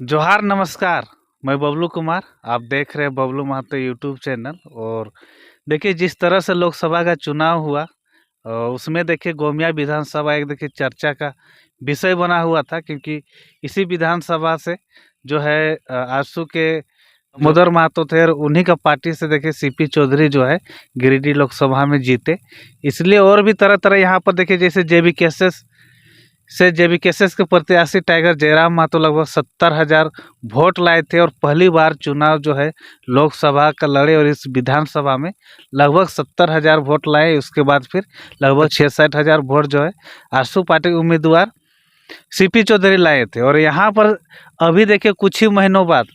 जोहार नमस्कार। मैं बबलू कुमार, आप देख रहे हैं बबलू महतो यूट्यूब चैनल। और देखिए जिस तरह से लोकसभा का चुनाव हुआ उसमें देखिए गोमिया विधानसभा एक देखिए चर्चा का विषय बना हुआ था, क्योंकि इसी विधानसभा से जो है आजसू के दामोदर महतो थे और उन्हीं का पार्टी से देखिए सीपी चौधरी जो है गिरिडीह लोकसभा में जीते। इसलिए और भी तरह तरह यहाँ पर देखिए जैसे जेबीकेएस के प्रत्याशी टाइगर जयराम महतो लगभग 70,000 वोट लाए थे और पहली बार चुनाव जो है लोकसभा का लड़े और इस विधानसभा में लगभग 70,000 वोट लाए। उसके बाद फिर लगभग 66,000 वोट जो है आजसू पार्टी के उम्मीदवार सीपी चौधरी लाए थे। और यहाँ पर अभी देखिए कुछ ही महीनों बाद,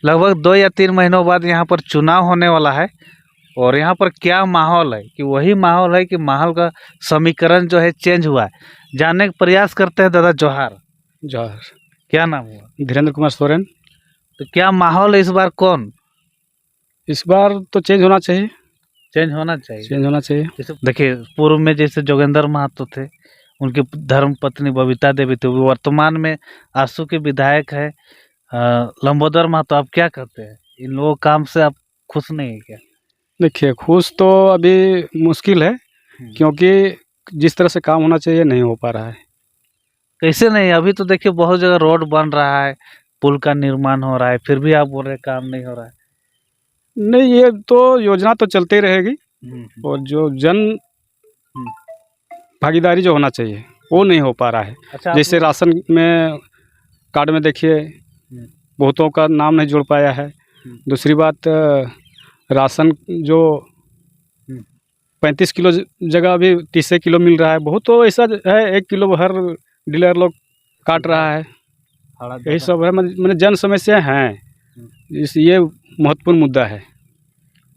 लगभग 2 या 3 महीनों बाद यहाँ पर चुनाव होने वाला है। और यहाँ पर क्या माहौल है कि वही माहौल है कि माहौल का समीकरण जो है चेंज हुआ है। जानने का प्रयास करते हैं। दादा जोहार। जौहर। क्या नाम हुआ? धीरेन्द्र कुमार सोरेन। तो क्या माहौल है इस बार? कौन इस बार तो चेंज होना चाहिए। चेंज होना चाहिए। चेंज होना चाहिए। जैसे देखिए पूर्व में जैसे जोगेंद्र महतो थे, उनकी धर्म पत्नी बबीता देवी थी, वो वर्तमान में आजसू के विधायक है लंबोदर महतो। आप क्या कहते हैं, इन लोगों के काम से आप खुश नहीं है क्या? देखिए खुश तो अभी मुश्किल है, क्योंकि जिस तरह से काम होना चाहिए नहीं हो पा रहा है। कैसे नहीं? अभी तो देखिए बहुत जगह रोड बन रहा है, पुल का निर्माण हो रहा है, फिर भी आप बोल रहे हैं काम नहीं हो रहा है। नहीं, ये तो योजना तो चलती रहेगी और जो जन भागीदारी जो होना चाहिए वो नहीं हो पा रहा है। अच्छा, जैसे राशन में कार्ड में देखिए बहुतों का नाम नहीं जुड़ पाया है। दूसरी बात, राशन जो 35 किलो जगह अभी 30 किलो मिल रहा है। बहुत तो ऐसा है 1 किलो हर डीलर लोग काट रहा है। यही सब है, मैंने जन समस्या हैं। ये महत्वपूर्ण मुद्दा है।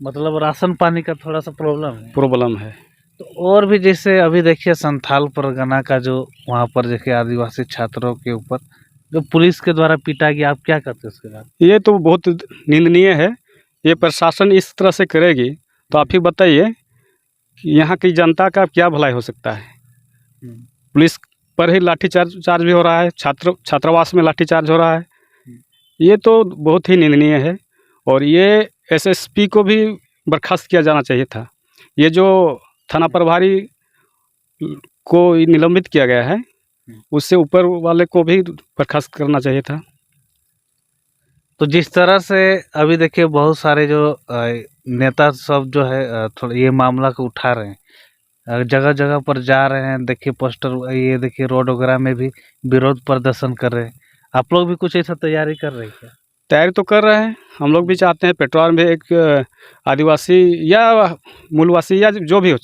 मतलब राशन पानी का थोड़ा सा प्रॉब्लम है। है। तो और भी जैसे अभी देखिए संथाल परगना का जो वहाँ पर देखिए आदिवासी छात्रों के ऊपर जो पुलिस के द्वारा पीटा गया, आप क्या करते हैं उसके बाद? ये तो बहुत निंदनीय है। ये प्रशासन इस तरह से करेगी तो आप ही बताइए कि यहाँ की जनता का क्या भलाई हो सकता है। पुलिस पर ही लाठीचार्ज भी हो रहा है, छात्रावास में लाठीचार्ज हो रहा है। ये तो बहुत ही निंदनीय है और ये एसएसपी को भी बर्खास्त किया जाना चाहिए था। ये जो थाना प्रभारी को निलंबित किया गया है, उससे ऊपर वाले को भी बर्खास्त करना चाहिए था। तो जिस तरह से अभी देखिए बहुत सारे जो नेता सब जो है थोड़ा ये मामला को उठा रहे हैं, जगह जगह पर जा रहे हैं, देखिए पोस्टर, ये देखिए रोड वगैरह में भी विरोध प्रदर्शन कर रहे हैं। आप लोग भी कुछ ऐसा तैयारी कर रहे हैं क्या? तैयारी तो कर रहे हैं। हम लोग भी चाहते हैं पेट्रोल में एक आदिवासी या मूलवासी या जो भी हो,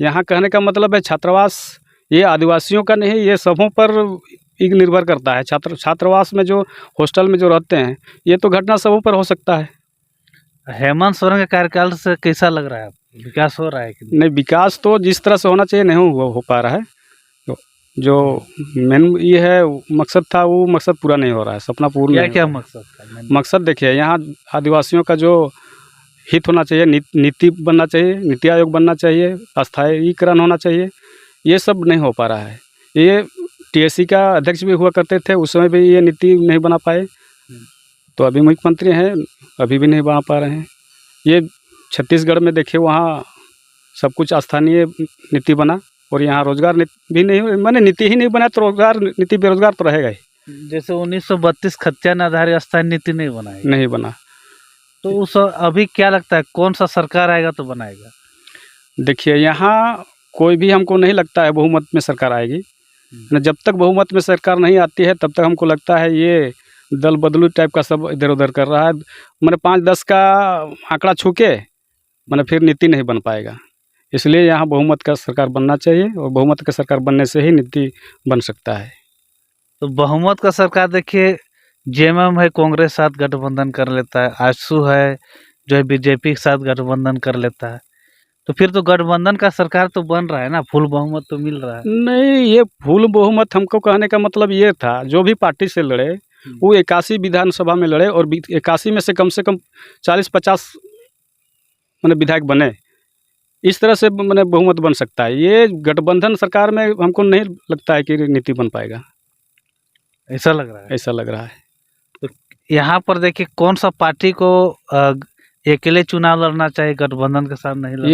यहाँ कहने का मतलब है छात्रावास ये आदिवासियों का नहीं, ये सबों पर निर्भर करता है। छात्रावास में जो हॉस्टल में जो रहते हैं, ये तो घटना सबों पर हो सकता है। हेमंत सोरेन के कार्यकाल से कैसा लग रहा है? विकास हो रहा है कि नहीं, विकास तो जिस तरह से होना चाहिए नहीं हो पा रहा है। जो मेन ये है मकसद था, वो मकसद पूरा नहीं हो रहा है। सपना पूर्ण नहीं। क्या मकसद था? मकसद देखिए, यहाँ आदिवासियों का जो हित होना चाहिए, नीति बनना चाहिए, नीति आयोग बनना चाहिए, स्थायीकरण होना चाहिए, ये सब नहीं हो पा रहा है। ये टीएससी का अध्यक्ष भी हुआ करते थे, उस समय भी ये नीति नहीं बना पाए। तो अभी मुख्यमंत्री हैं, अभी भी नहीं बना पा रहे हैं। ये छत्तीसगढ़ में देखिए, वहाँ सब कुछ स्थानीय नीति बना और यहाँ रोजगार भी नहीं, मैंने नीति ही नहीं बना तो रोजगार नीति, बेरोजगार तो रहेगा ही। जैसे 1932 खतियान आधारित स्थायी नीति नहीं बना, तो उस अभी क्या लगता है कौन सा सरकार आएगा तो बनाएगा? देखिए, यहाँ कोई भी हमको नहीं लगता है बहुमत में सरकार आएगी। जब तक बहुमत में सरकार नहीं आती है तब तक हमको लगता है ये दल बदलू टाइप का सब इधर उधर कर रहा है। मैंने 5-10 का आंकड़ा छू के मैंने फिर नीति नहीं बन पाएगा। इसलिए यहाँ बहुमत का सरकार बनना चाहिए और बहुमत का सरकार बनने से ही नीति बन सकता है। तो बहुमत का सरकार देखिए, जेएमएम है कांग्रेस साथ गठबंधन कर लेता है, आजसू है जो है बीजेपी के साथ गठबंधन कर लेता है, तो फिर तो गठबंधन का सरकार तो बन रहा है ना, फुल बहुमत तो मिल रहा है। नहीं, ये फुल बहुमत हमको कहने का मतलब ये था, जो भी पार्टी से लड़े वो 81 विधानसभा में लड़े और 81 में से कम 40-50 मैंने विधायक बने। इस तरह से मैंने बहुमत बन सकता है। ये गठबंधन सरकार में हमको नहीं लगता है कि नीति बन पाएगा। ऐसा लग रहा है। ऐसा लग रहा है। तो यहाँ पर देखिए कौन सा पार्टी को अकेले चुनाव लड़ना चाहिए, गठबंधन के साथ नहीं लड़ना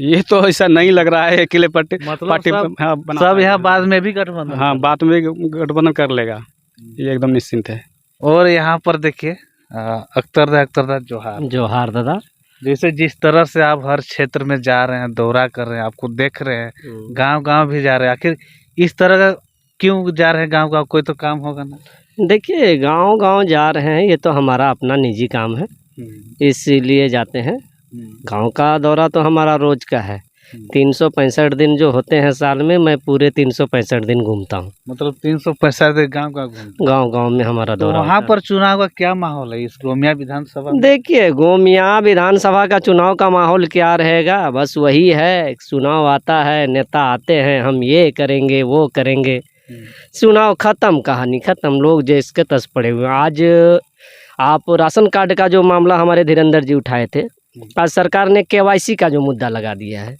ये तो ऐसा नहीं लग रहा है अकेले पार्टी मतलब पार्टी सब, हाँ, सब यहाँ बाद में भी गठबंधन हाँ बाद में गठबंधन कर लेगा, ये एकदम निश्चिंत है। और यहाँ पर देखिए अख्तर जोहार दादा। जैसे जिस तरह से आप हर क्षेत्र में जा रहे हैं, दौरा कर रहे हैं, आपको देख रहे हैं, गांव भी जा रहे हैं, आखिर इस तरह का क्यों जा रहे हैं गांव? कोई तो काम होगा ना। देखिए गांव जा रहे हैं, ये तो हमारा अपना निजी काम है, इसीलिए जाते हैं। गांव का दौरा तो हमारा रोज का है। 365 दिन जो होते हैं साल में, मैं पूरे 365 दिन घूमता हूँ। मतलब 365 दिन गांव में हमारा दौरा। वहाँ पर चुनाव का क्या माहौल है इस गोमिया विधानसभा में? देखिए गोमिया विधानसभा का चुनाव का माहौल क्या रहेगा, बस वही है, चुनाव आता है, नेता आते हैं, हम ये करेंगे वो करेंगे, चुनाव खत्म, कहानी खत्म, लोग जिसके तस पड़े हुए। आज आप राशन कार्ड का जो मामला हमारे धीरेन्द्र जी उठाए थे, आज सरकार ने KYC का जो मुद्दा लगा दिया है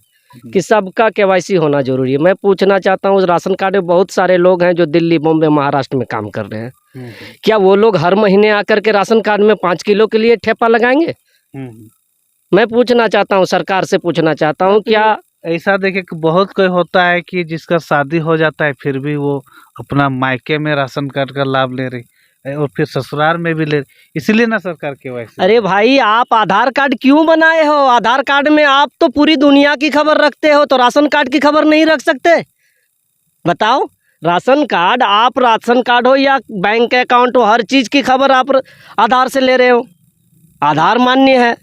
कि सबका KYC होना जरूरी है। मैं पूछना चाहता हूँ, राशन कार्ड में बहुत सारे लोग हैं जो दिल्ली, बॉम्बे, महाराष्ट्र में काम कर रहे हैं, क्या वो लोग हर महीने आकर के राशन कार्ड में 5 किलो के लिए ठेपा लगाएंगे? मैं पूछना चाहता हूँ, सरकार से पूछना चाहता हूँ, क्या ऐसा देखिए कि बहुत कोई होता है कि जिसका शादी हो जाता है फिर भी वो अपना मायके में राशन कार्ड का लाभ ले रही और फिर ससुराल में भी ले, इसीलिए ना सरकार KYC। अरे भाई, आप आधार कार्ड क्यों बनाए हो? आधार कार्ड में आप तो पूरी दुनिया की खबर रखते हो, तो राशन कार्ड की खबर नहीं रख सकते? बताओ, राशन कार्ड, आप राशन कार्ड हो या बैंक अकाउंट हो, हर चीज़ की खबर आप आधार से ले रहे हो। आधार मान्य है,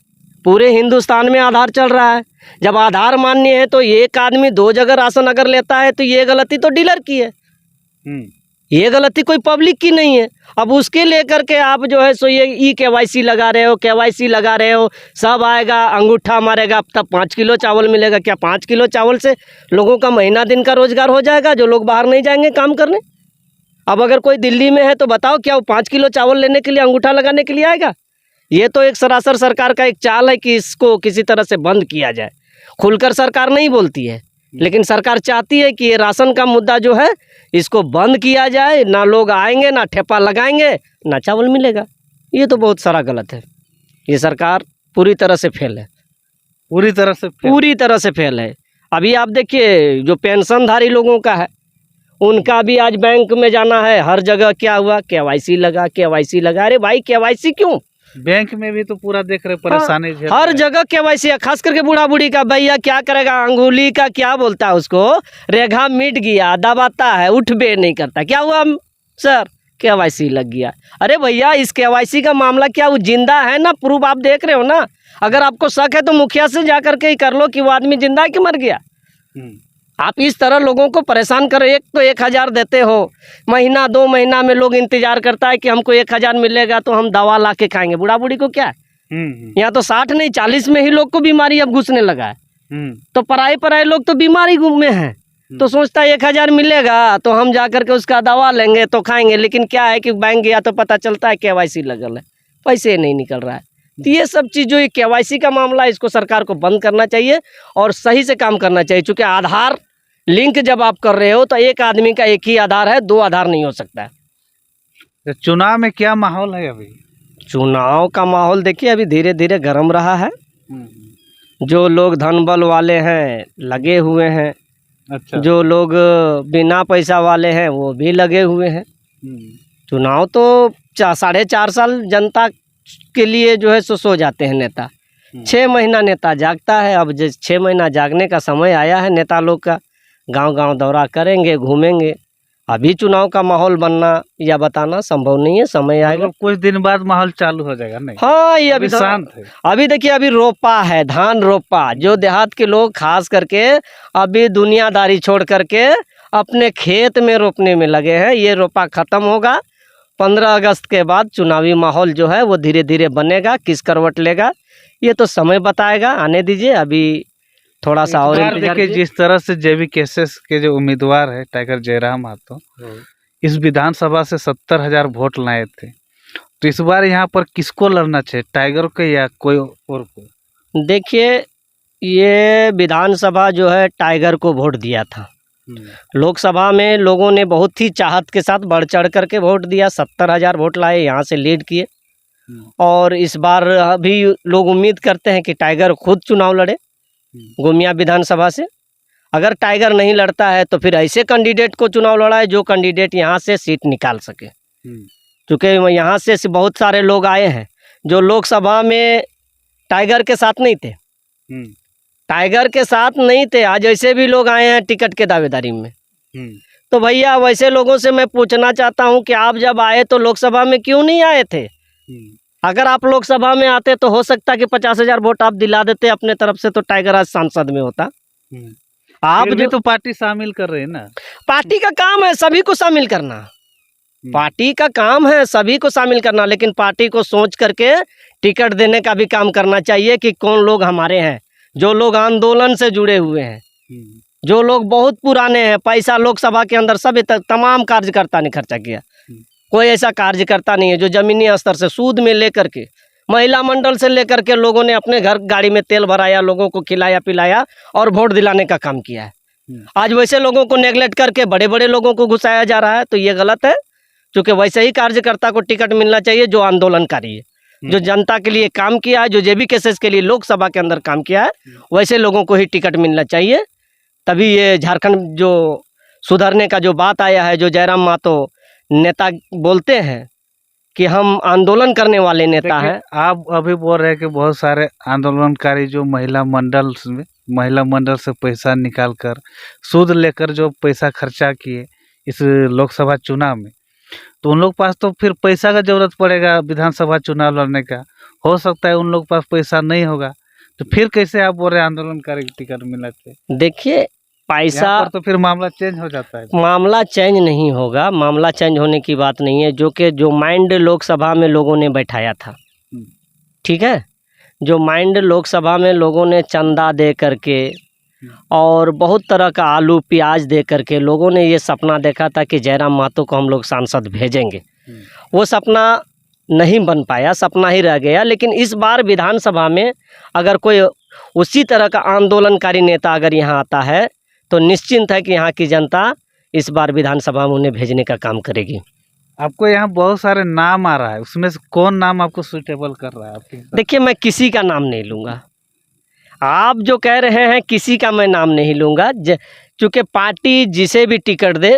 पूरे हिंदुस्तान में आधार चल रहा है। जब आधार मान्य है तो एक आदमी 2 जगह राशन अगर लेता है तो ये गलती तो डीलर की है, ये गलती कोई पब्लिक की नहीं है। अब उसके लेकर के आप जो है सो ये KYC लगा रहे हो, KYC लगा रहे हो, सब आएगा, अंगूठा मारेगा, तब 5 किलो चावल मिलेगा। क्या 5 किलो चावल से लोगों का महीना दिन का रोजगार हो जाएगा, जो लोग बाहर नहीं जाएंगे काम करने? अब अगर कोई दिल्ली में है तो बताओ, क्या वो 5 किलो चावल लेने के लिए, अंगूठा लगाने के लिए आएगा? ये तो एक सरासर सरकार का एक चाल है कि इसको किसी तरह से बंद किया जाए। खुलकर सरकार नहीं बोलती है, लेकिन सरकार चाहती है कि ये राशन का मुद्दा जो है इसको बंद किया जाए, ना लोग आएंगे, ना ठेपा लगाएंगे, ना चावल मिलेगा। ये तो बहुत सारा गलत है, ये सरकार पूरी तरह से फेल है, पूरी तरह से फेल है। अभी आप देखिए, जो पेंशनधारी लोगों का है, उनका भी आज बैंक में जाना है, हर जगह क्या हुआ, KYC लगा। अरे भाई, KYC क्यों? बैंक में भी तो पूरा देख रहे परेशानी, हर जगह KYC है, खास करके बूढ़ा बूढ़ी का। भैया क्या करेगा, अंगुली का क्या बोलता है उसको, रेखा मिट गया, दबाता है, उठ बे नहीं करता, क्या हुआ सर, KYC लग गया। अरे भैया, इस KYC का मामला क्या वो जिंदा है ना? प्रूफ आप देख रहे हो ना? अगर आपको शक है तो मुखिया से जा करके ही कर लो कि वो आदमी जिंदा है कि मर गया। आप इस तरह लोगों को परेशान करो। एक तो 1000 देते हो, महीना 2 महीना में लोग इंतजार करता है कि हमको 1000 मिलेगा तो हम दवा ला के खाएंगे। बूढ़ा बूढ़ी को क्या है, यहाँ तो 60 नहीं 40 में ही लोग को बीमारी अब घुसने लगा है। तो पराए लोग तो बीमारी में हैं, तो सोचता है 1000 मिलेगा तो हम जा करके उसका दवा लेंगे तो खाएंगे। लेकिन क्या है कि बैंक गया तो पता चलता है KYC लगल है, पैसे नहीं निकल रहा है। तो ये सब चीज़ जो ये KYC का मामला है, इसको सरकार को बंद करना चाहिए और सही से काम करना चाहिए। चूँकि आधार लिंक जब आप कर रहे हो तो एक आदमी का एक ही आधार है, 2 आधार नहीं हो सकता है। तो चुनाव में क्या माहौल है अभी? चुनाव का माहौल देखिए अभी धीरे धीरे गर्म रहा है। जो लोग धन बल वाले हैं लगे हुए हैं, अच्छा। जो लोग बिना पैसा वाले हैं वो भी लगे हुए हैं। चुनाव तो 4.5 साल जनता के लिए जो है सो जाते हैं नेता। 6 महीना नेता जागता है। अब जिस 6 महीना जागने का समय आया है नेता लोग का, गांव दौरा करेंगे, घूमेंगे। अभी चुनाव का माहौल बनना या बताना संभव नहीं है, समय आएगा। कुछ दिन बाद माहौल चालू हो जाएगा नहीं? हाँ, ये अभी शांत है। अभी देखिए अभी रोपा है, धान रोपा। जो देहात के लोग खास करके अभी दुनियादारी छोड़ करके अपने खेत में रोपने में लगे हैं। ये रोपा खत्म होगा। 15 अगस्त के बाद चुनावी माहौल जो है वो धीरे धीरे बनेगा। किस करवट लेगा ये तो समय बताएगा, आने दीजिए। अभी थोड़ा सा और देखिए, जिस तरह से JB केसेस के जो उम्मीदवार है टाइगर जयराम महतो, इस विधानसभा से 70,000 वोट लाए थे, तो इस बार यहाँ पर किसको लड़ना चाहिए, टाइगर को या कोई और को? देखिए, ये विधानसभा जो है टाइगर को वोट दिया था। लोकसभा में लोगों ने बहुत ही चाहत के साथ बढ़ चढ़ करके वोट दिया, 70,000 वोट लाए, यहाँ से लीड किए। और इस बार अभी लोग उम्मीद करते हैं कि टाइगर खुद चुनाव लड़े गोमिया विधानसभा से। अगर टाइगर नहीं लड़ता है तो फिर ऐसे कैंडिडेट को चुनाव लड़ाए जो कैंडिडेट यहाँ से सीट निकाल सके। क्योंकि यहाँ से बहुत सारे लोग आए हैं जो लोकसभा में टाइगर के साथ नहीं थे, टाइगर के साथ नहीं थे, आज ऐसे भी लोग आए हैं टिकट के दावेदारी में। तो भैया वैसे लोगों से मैं पूछना चाहता हूँ कि आप जब आए तो लोकसभा में क्यों नहीं आए थे? अगर आप लोकसभा में आते तो हो सकता कि 50,000 वोट आप दिला देते अपने तरफ से, तो टाइगर आज सांसद में होता। आप फिर भी जो तो पार्टी शामिल कर रहे हैं ना। पार्टी का काम है सभी को शामिल करना, पार्टी का काम है सभी को शामिल करना, लेकिन पार्टी को सोच करके टिकट देने का भी काम करना चाहिए कि कौन लोग हमारे हैं, जो लोग आंदोलन से जुड़े हुए हैं, जो लोग बहुत पुराने हैं। पैसा लोकसभा के अंदर सभी तमाम कार्यकर्ता ने खर्चा किया, कोई ऐसा कार्यकर्ता नहीं है जो जमीनी स्तर से सूद में लेकर के, महिला मंडल से लेकर के लोगों ने अपने घर गाड़ी में तेल भराया, लोगों को खिलाया पिलाया और वोट दिलाने का काम किया है। आज वैसे लोगों को नेगलेक्ट करके बड़े बड़े लोगों को घुसाया जा रहा है, तो ये गलत है। क्योंकि वैसे ही कार्यकर्ता को टिकट मिलना चाहिए जो आंदोलनकारी है, जो जनता के लिए काम किया है, जो जेबी केसेस के लिए लोकसभा के अंदर काम किया है, वैसे लोगों को ही टिकट मिलना चाहिए। तभी ये झारखंड जो सुधरने का जो बात आया है, जो जयराम मातो नेता बोलते हैं कि हम आंदोलन करने वाले नेता हैं। आप अभी बोल रहे हैं कि बहुत सारे आंदोलनकारी जो महिला मंडल से पैसा निकाल कर सूद लेकर जो पैसा खर्चा किए इस लोकसभा चुनाव में, तो उन लोग पास तो फिर पैसा का जरूरत पड़ेगा विधानसभा चुनाव लड़ने का। हो सकता है उन लोग पास पैसा नहीं होगा, तो फिर कैसे आप बोल रहे हैं आंदोलनकारी टिकट मिलना चाहिए? देखिए पैसा तो फिर मामला चेंज हो जाता है। मामला चेंज नहीं होगा, मामला चेंज होने की बात नहीं है। जो माइंड लोकसभा में लोगों ने बैठाया था, ठीक है, जो माइंड लोकसभा में लोगों ने चंदा दे करके और बहुत तरह का आलू प्याज दे करके लोगों ने ये सपना देखा था कि जयराम मातो को हम लोग सांसद भेजेंगे, वो सपना नहीं बन पाया, सपना ही रह गया। लेकिन इस बार विधानसभा में अगर कोई उसी तरह का आंदोलनकारी नेता अगर यहाँ आता है तो निश्चिंत है कि यहाँ की जनता इस बार विधानसभा में उन्हें भेजने का काम करेगी। आपको यहाँ बहुत सारे नाम आ रहा है, उसमें से कौन नाम आपको सूटेबल कर रहा है आपके? देखिए मैं किसी का नाम नहीं लूँगा, आप जो कह रहे हैं किसी का मैं नाम नहीं लूँगा। चूँकि पार्टी जिसे भी टिकट दे,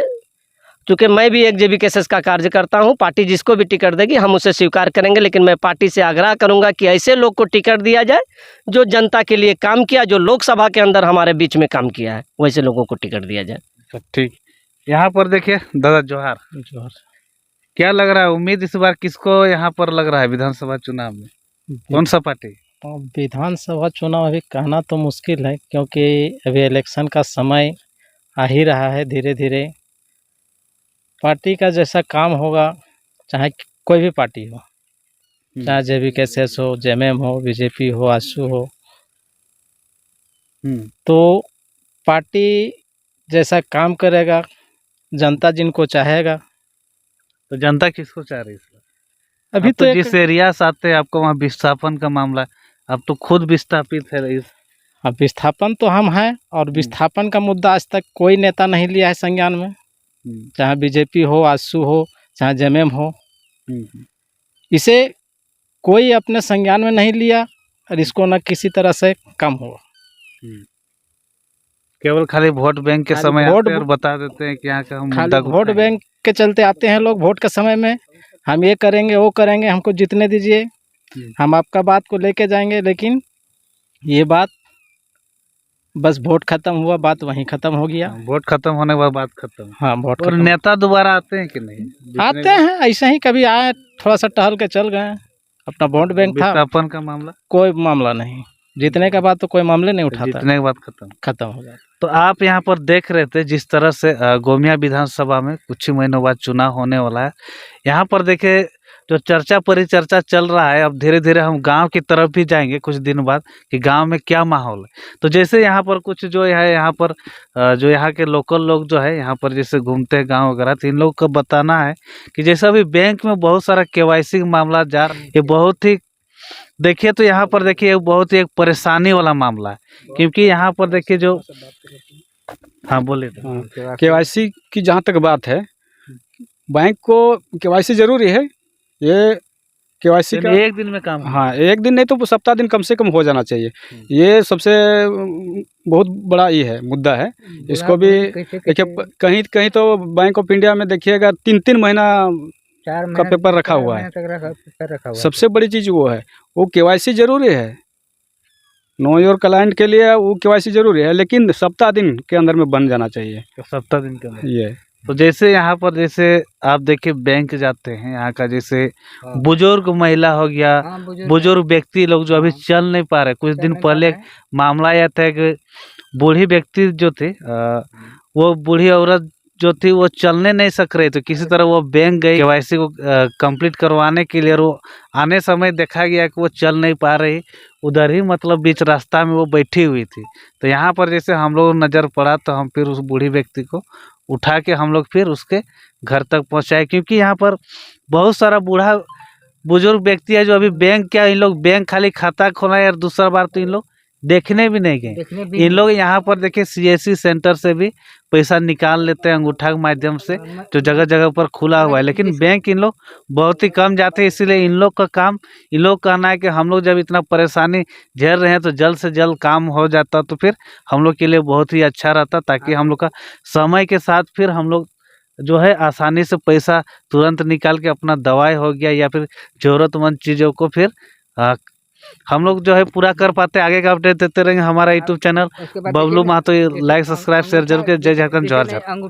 चूँकि मैं भी एक जेबी केसेस का कार्यकर्ता हूँ, पार्टी जिसको भी टिकट देगी हम उसे स्वीकार करेंगे। लेकिन मैं पार्टी से आग्रह करूँगा कि ऐसे लोग को टिकट दिया जाए जो जनता के लिए काम किया, जो लोकसभा के अंदर हमारे बीच में काम किया है, वैसे लोगों को टिकट दिया जाए। ठीक, यहाँ पर देखिए दादा जोहार, क्या लग रहा है उम्मीद इस बार किसको यहाँ पर लग रहा है विधानसभा चुनाव में? कौन सा पार्टी? विधानसभा चुनाव अभी कहना तो मुश्किल है, क्योंकि अभी इलेक्शन का समय आ ही रहा है धीरे धीरे। पार्टी का जैसा काम होगा, चाहे कोई भी पार्टी हो, चाहे जेबी केसेस हो, जेएमएम हो, बीजेपी हो, आजसू हो, तो पार्टी जैसा काम करेगा, जनता जिनको चाहेगा। तो जनता किसको चाह रही है? अभी तो जिस एरिया से आते हैं आपको वहाँ विस्थापन का मामला, आप तो खुद विस्थापित है। अब विस्थापन तो हम हैं, और विस्थापन का मुद्दा आज तक कोई नेता नहीं लिया है संज्ञान में, चाहे बीजेपी हो, आजसू हो, चाहे जेएमएम हो, इसे कोई अपने संज्ञान में नहीं लिया और इसको न किसी तरह से कम हुआ। केवल खाली वोट बैंक के समय आते हैं और बता देते हैं कि यहाँ का हम मुद्दा वोट बैंक के चलते आते हैं लोग। वोट के समय में हम ये करेंगे वो करेंगे, हमको जितने दीजिए, हम आपका बात को लेके जाएंगे। लेकिन ये बात बस वोट खत्म हुआ, बात वहीं खत्म हो गया। वोट खत्म होने के बाद बात खत्म। हाँ, वोट और नेता दोबारा आते हैं कि नहीं? आते हैं, ऐसे ही कभी आए, थोड़ा सा टहल के चल गए। अपना वोट बैंक था, विस्थापन का मामला कोई मामला नहीं, जीतने के बाद तो कोई मामले नहीं उठाता, जीतने के बाद खत्म हो जाता। तो आप यहाँ पर देख रहे थे जिस तरह से गोमिया विधानसभा में कुछ ही महीनों बाद चुनाव होने वाला है। यहाँ पर देखे जो चर्चा परिचर्चा चल रहा है, अब धीरे धीरे हम गांव की तरफ भी जाएंगे कुछ दिन बाद कि गांव में क्या माहौल है। तो जैसे यहाँ पर कुछ जो है यहाँ पर जो यहाँ के लोकल लोग जो है यहाँ पर जैसे घूमते हैं गांव वगैरह, तो इन लोग को बताना है कि जैसे अभी बैंक में बहुत सारा केवाईसी मामला जा रहा है, ये बहुत ही देखिए, तो यहाँ पर देखिए बहुत ही एक परेशानी वाला मामला है। क्योंकि यहाँ पर देखिए जो हाँ बोले केवाईसी की जहाँ तक बात है, बैंक को केवाईसी जरूरी है। ये KYC का एक दिन में काम हो? हाँ, एक दिन नहीं तो सप्ताह दिन कम से कम हो जाना चाहिए। ये सबसे बहुत बड़ा ये है मुद्दा है। इसको भी देखिए कहीं कहीं तो बैंक ऑफ इंडिया में देखिएगा 3-3 महीना का पेपर रखा हुआ है। सबसे बड़ी चीज़ वो है, वो KYC जरूरी है, नो योर क्लाइंट के लिए वो KYC जरूरी है, लेकिन सप्ताह दिन के अंदर में बन जाना चाहिए सप्ताह दिन के अंदर। ये। तो जैसे यहाँ पर जैसे आप देखिए बैंक जाते हैं, यहाँ का जैसे बुजुर्ग महिला हो गया, बुजुर्ग व्यक्ति लोग जो अभी चल नहीं पा रहे, कुछ दिन पहले मामला यह था कि बूढ़ी व्यक्ति जो थे वो बूढ़ी औरत जो थी वो चलने नहीं सक रही, तो किसी तरह वो बैंक गई KYC को कंप्लीट करवाने के लिए, और वो आने समय देखा गया कि वो चल नहीं पा रही, उधर ही मतलब बीच रास्ता में वो बैठी हुई थी। तो यहाँ पर जैसे हम लोग नज़र पड़ा तो हम फिर उस बूढ़ी व्यक्ति को उठा के हम लोग फिर उसके घर तक पहुँचाए, क्योंकि यहाँ पर बहुत सारा बूढ़ा बुजुर्ग व्यक्ति है जो अभी बैंक क्या, इन लोग बैंक खाली खाता खोला है और दूसरा बार तो इन लोग देखने भी नहीं गए। इन लोग यहाँ पर देखिए CSC सेंटर से भी पैसा निकाल लेते हैं अंगूठा के माध्यम से, जो जगह जगह पर खुला हुआ है, लेकिन बैंक इन लोग बहुत ही कम जाते हैं। इसीलिए इन लोग का काम, इन लोग कहना है कि हम लोग जब इतना परेशानी झेल रहे हैं तो जल्द से जल्द काम हो जाता तो फिर हम लोग के लिए बहुत ही अच्छा रहता, ताकि हम लोग का समय के साथ फिर हम लोग जो है आसानी से पैसा तुरंत निकाल के अपना दवाई हो गया या फिर ज़रूरतमंद चीज़ों को फिर हम लोग जो है पूरा कर पाते। आगे का अपडेट देते रहेंगे हमारा YouTube channel Bablu Mahato. Like subscribe share जरूर करें। जय झारखंड, जय झारखंड।